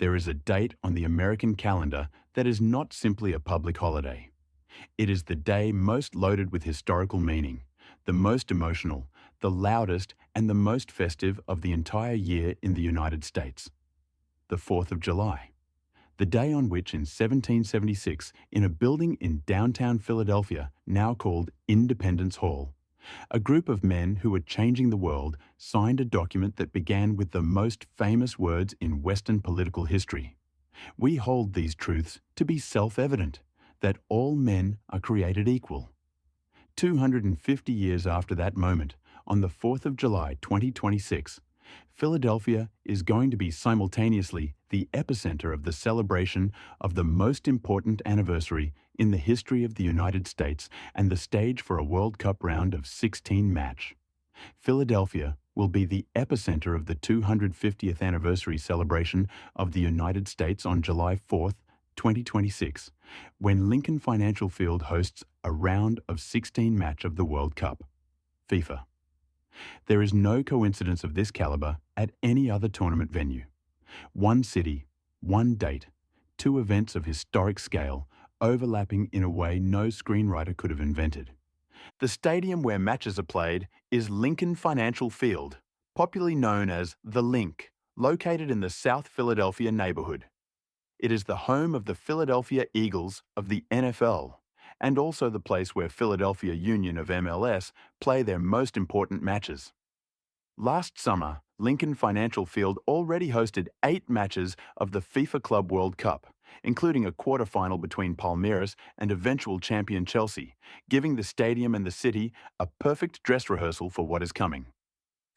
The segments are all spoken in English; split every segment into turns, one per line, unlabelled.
there is a date on the American calendar that is not simply a public holiday. It is the day most loaded with historical meaning, the most emotional, the loudest, and the most festive of the entire year in the United States. The 4th of July. The day on which in 1776, in a building in downtown Philadelphia, now called Independence Hall, a group of men who were changing the world signed a document that began with the most famous words in Western political history. We hold these truths to be self-evident, that all men are created equal. 250 years after that moment, on the 4th of July 2026, Philadelphia is going to be simultaneously the epicenter of the celebration of the most important anniversary in the history of the United States and the stage for a World Cup round of 16 match. Philadelphia will be the epicenter of the 250th anniversary celebration of the United States on July 4th, 2026, when Lincoln Financial Field hosts a round of 16 match of the World Cup. FIFA. There is no coincidence of this caliber at any other tournament venue. One city, one date, two events of historic scale, overlapping in a way no screenwriter could have invented. The stadium where matches are played is Lincoln Financial Field, popularly known as The Link, located in the South Philadelphia neighborhood. It is the home of the Philadelphia Eagles of the NFL, and also the place where Philadelphia Union of MLS play their most important matches. Last summer, Lincoln Financial Field already hosted 8 matches of the FIFA Club World Cup, including a quarter-final between Palmeiras and eventual champion Chelsea, giving the stadium and the city a perfect dress rehearsal for what is coming.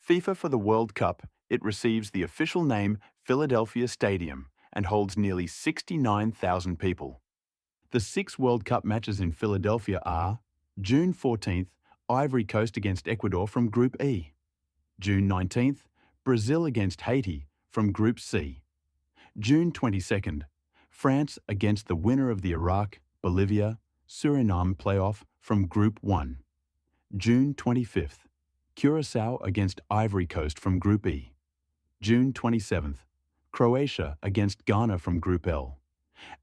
FIFA for the World Cup, it receives the official name Philadelphia Stadium and holds nearly 69,000 people. The 6 World Cup matches in Philadelphia are June 14th, Ivory Coast against Ecuador from Group E. June 19th, Brazil against Haiti from Group C. June 22nd, France against the winner of the Iraq, Bolivia, Suriname playoff from Group 1. June 25th, Curacao against Ivory Coast from Group E. June 27th, Croatia against Ghana from Group L.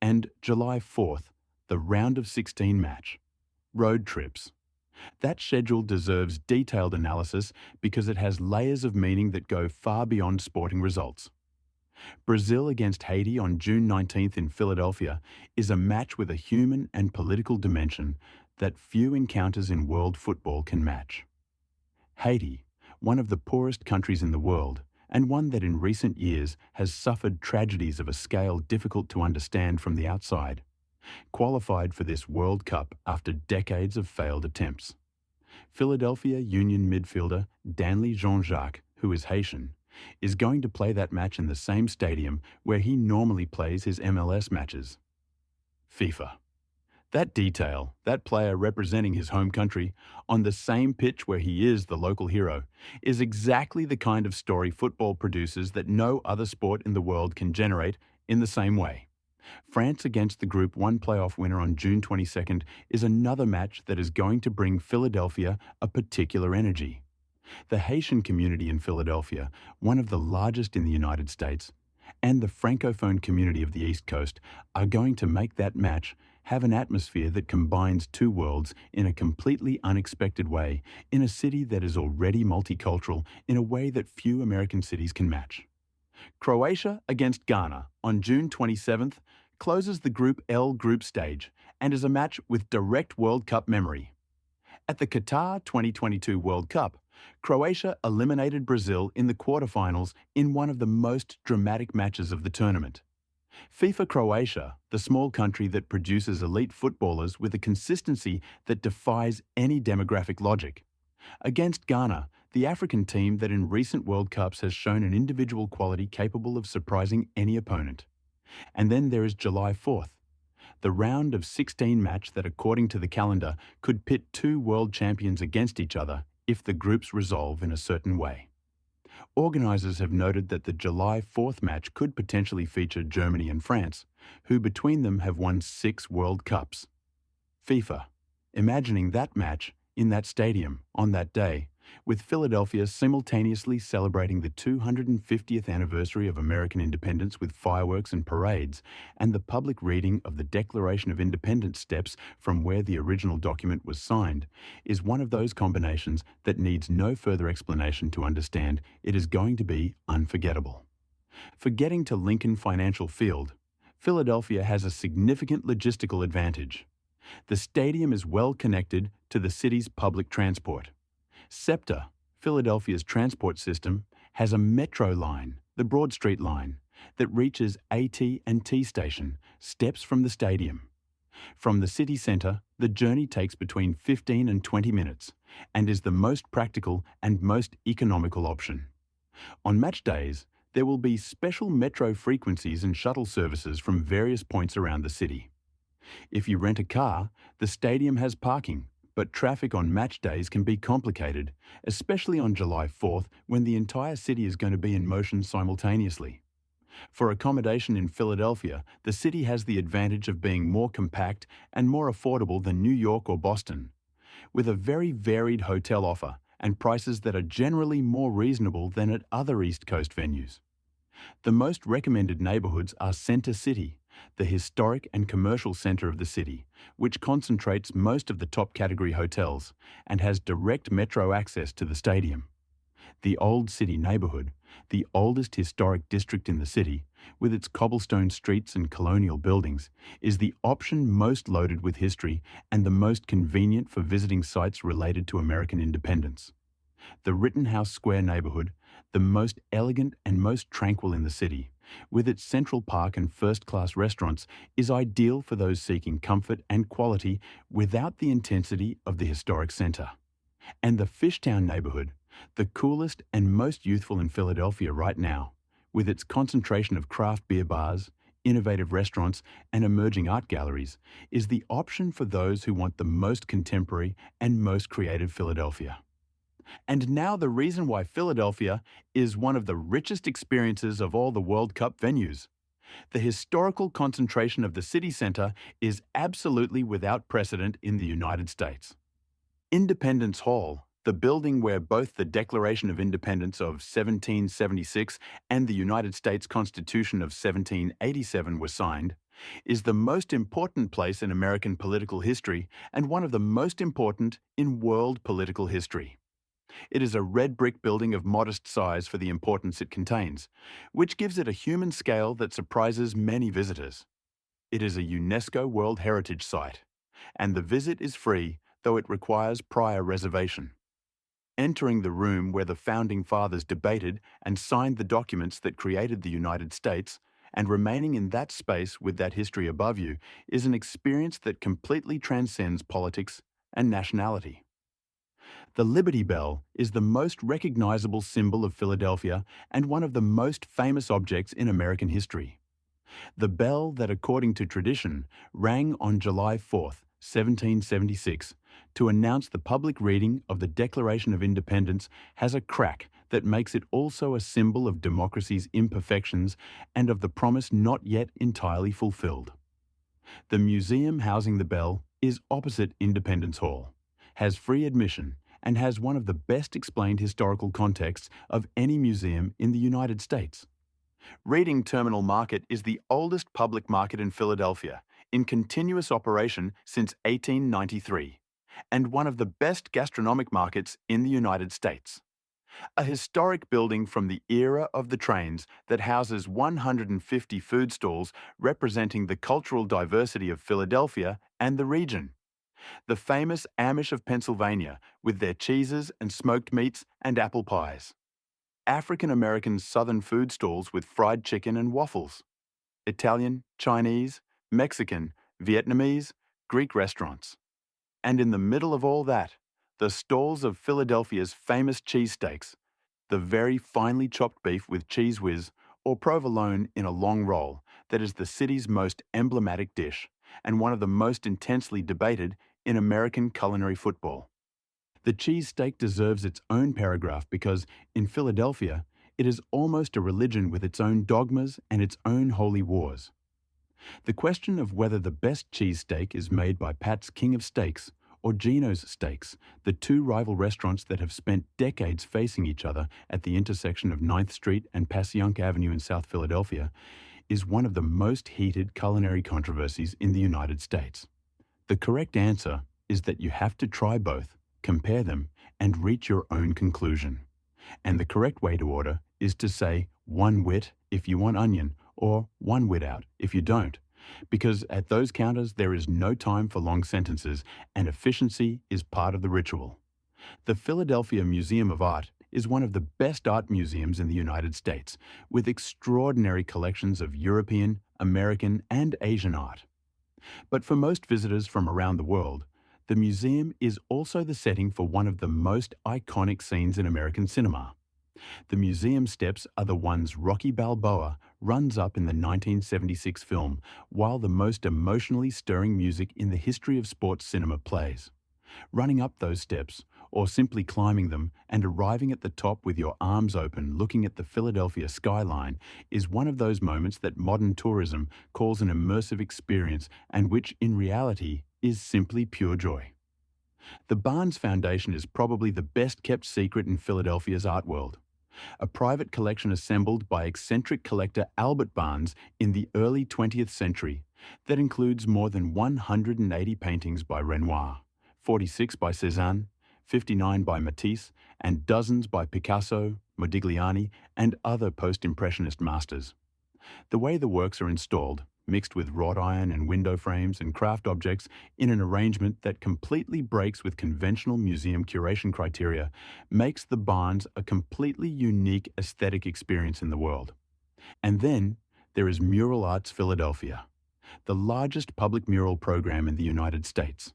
And July 4th, the round of 16 match. Road trips. That schedule deserves detailed analysis because it has layers of meaning that go far beyond sporting results. Brazil against Haiti on June 19th in Philadelphia is a match with a human and political dimension that few encounters in world football can match. Haiti, one of the poorest countries in the world, and one that in recent years has suffered tragedies of a scale difficult to understand from the outside, qualified for this World Cup after decades of failed attempts. Philadelphia Union midfielder Danley Jean-Jacques, who is Haitian, is going to play that match in the same stadium where he normally plays his MLS matches. FIFA. That detail, that player representing his home country, on the same pitch where he is the local hero, is exactly the kind of story football produces that no other sport in the world can generate in the same way. France against the Group 1 playoff winner on June 22nd is another match that is going to bring Philadelphia a particular energy. The Haitian community in Philadelphia, one of the largest in the United States, and the Francophone community of the East Coast are going to make that match have an atmosphere that combines two worlds in a completely unexpected way in a city that is already multicultural in a way that few American cities can match. Croatia against Ghana on June 27th closes the Group L group stage and is a match with direct World Cup memory. At the Qatar 2022 World Cup, Croatia eliminated Brazil in the quarterfinals in one of the most dramatic matches of the tournament. FIFA Croatia, the small country that produces elite footballers with a consistency that defies any demographic logic, against Ghana, the African team that in recent World Cups has shown an individual quality capable of surprising any opponent. And then there is July 4th, the round of 16 match that according to the calendar could pit two world champions against each other if the groups resolve in a certain way. Organisers have noted that the July 4th match could potentially feature Germany and France, who between them have won 6 World Cups. FIFA, imagining that match in that stadium on that day, with Philadelphia simultaneously celebrating the 250th anniversary of American independence with fireworks and parades, and the public reading of the Declaration of Independence steps from where the original document was signed, is one of those combinations that needs no further explanation to understand it is going to be unforgettable. For getting to Lincoln Financial Field, Philadelphia has a significant logistical advantage. The stadium is well connected to the city's public transport. SEPTA, Philadelphia's transport system, has a metro line, the Broad Street line, that reaches AT&T Station, steps from the stadium. From the city centre, the journey takes between 15 and 20 minutes and is the most practical and most economical option. On match days, there will be special metro frequencies and shuttle services from various points around the city. If you rent a car, the stadium has parking, but traffic on match days can be complicated, especially on July 4th when the entire city is going to be in motion simultaneously. For accommodation in Philadelphia, the city has the advantage of being more compact and more affordable than New York or Boston, with a very varied hotel offer and prices that are generally more reasonable than at other East Coast venues. The most recommended neighborhoods are Center City, the historic and commercial center of the city, which concentrates most of the top category hotels and has direct metro access to the stadium. The Old City neighborhood, the oldest historic district in the city, with its cobblestone streets and colonial buildings, is the option most loaded with history and the most convenient for visiting sites related to American independence. The Rittenhouse Square neighborhood, the most elegant and most tranquil in the city, with its Central Park and first-class restaurants, is ideal for those seeking comfort and quality without the intensity of the historic center. And the Fishtown neighborhood, the coolest and most youthful in Philadelphia right now, with its concentration of craft beer bars, innovative restaurants, and emerging art galleries, is the option for those who want the most contemporary and most creative Philadelphia. And now the reason why Philadelphia is one of the richest experiences of all the World Cup venues. The historical concentration of the city center is absolutely without precedent in the United States. Independence Hall, the building where both the Declaration of Independence of 1776 and the United States Constitution of 1787 were signed, is the most important place in American political history and one of the most important in world political history. It is a red brick building of modest size for the importance it contains, which gives it a human scale that surprises many visitors. It is a UNESCO World Heritage Site, and the visit is free, though it requires prior reservation. Entering the room where the Founding Fathers debated and signed the documents that created the United States, and remaining in that space with that history above you, is an experience that completely transcends politics and nationality. The Liberty Bell is the most recognizable symbol of Philadelphia and one of the most famous objects in American history. The bell that, according to tradition, rang on July 4th, 1776, to announce the public reading of the Declaration of Independence has a crack that makes it also a symbol of democracy's imperfections and of the promise not yet entirely fulfilled. The museum housing the bell is opposite Independence Hall, has free admission, and has one of the best explained historical contexts of any museum in the United States. Reading Terminal Market is the oldest public market in Philadelphia, in continuous operation since 1893, and one of the best gastronomic markets in the United States. A historic building from the era of the trains that houses 150 food stalls representing the cultural diversity of Philadelphia and the region. The famous Amish of Pennsylvania with their cheeses and smoked meats and apple pies. African American Southern food stalls with fried chicken and waffles. Italian, Chinese, Mexican, Vietnamese, Greek restaurants. And in the middle of all that, the stalls of Philadelphia's famous cheesesteaks, the very finely chopped beef with cheese whiz or provolone in a long roll that is the city's most emblematic dish and one of the most intensely debated in American culinary football. The cheesesteak deserves its own paragraph because, in Philadelphia, it is almost a religion with its own dogmas and its own holy wars. The question of whether the best cheesesteak is made by Pat's King of Steaks or Gino's Steaks, the two rival restaurants that have spent decades facing each other at the intersection of 9th Street and Passyunk Avenue in South Philadelphia, is one of the most heated culinary controversies in the United States. The correct answer is that you have to try both, compare them, and reach your own conclusion. And the correct way to order is to say 1 wit if you want onion, or 1 wit out if you don't. Because at those counters, there is no time for long sentences, and efficiency is part of the ritual. The Philadelphia Museum of Art is one of the best art museums in the United States, with extraordinary collections of European, American, and Asian art. But for most visitors from around the world, the museum is also the setting for one of the most iconic scenes in American cinema. The museum steps are the ones Rocky Balboa runs up in the 1976 film, while the most emotionally stirring music in the history of sports cinema plays. Running up those steps, or simply climbing them and arriving at the top with your arms open looking at the Philadelphia skyline, is one of those moments that modern tourism calls an immersive experience and which, in reality, is simply pure joy. The Barnes Foundation is probably the best-kept secret in Philadelphia's art world. A private collection assembled by eccentric collector Albert Barnes in the early 20th century that includes more than 180 paintings by Renoir, 46 by Cézanne, 59 by Matisse, and dozens by Picasso, Modigliani, and other post-impressionist masters. The way the works are installed, mixed with wrought iron and window frames and craft objects in an arrangement that completely breaks with conventional museum curation criteria, makes the Barnes a completely unique aesthetic experience in the world. And then there is Mural Arts Philadelphia, the largest public mural program in the United States.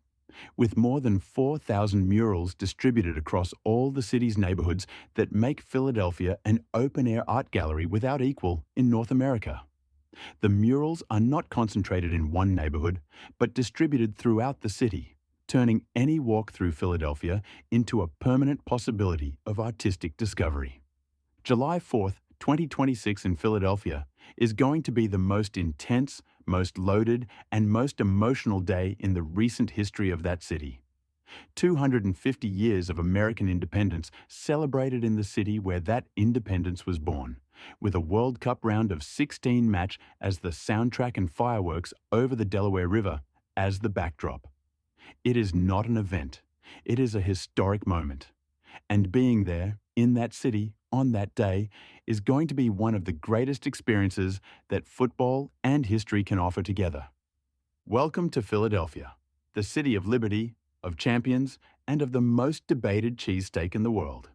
With more than 4,000 murals distributed across all the city's neighborhoods that make Philadelphia an open-air art gallery without equal in North America. The murals are not concentrated in one neighborhood, but distributed throughout the city, turning any walk through Philadelphia into a permanent possibility of artistic discovery. July 4th, 2026 in Philadelphia is going to be the most intense, most loaded, and most emotional day in the recent history of that city. 250 years of American independence celebrated in the city where that independence was born, with a World Cup round of 16 match as the soundtrack and fireworks over the Delaware River as the backdrop. It is not an event. It is a historic moment. And being there, in that city, on that day, is going to be one of the greatest experiences that football and history can offer together. Welcome to Philadelphia, the city of liberty, of champions, and of the most debated cheesesteak in the world.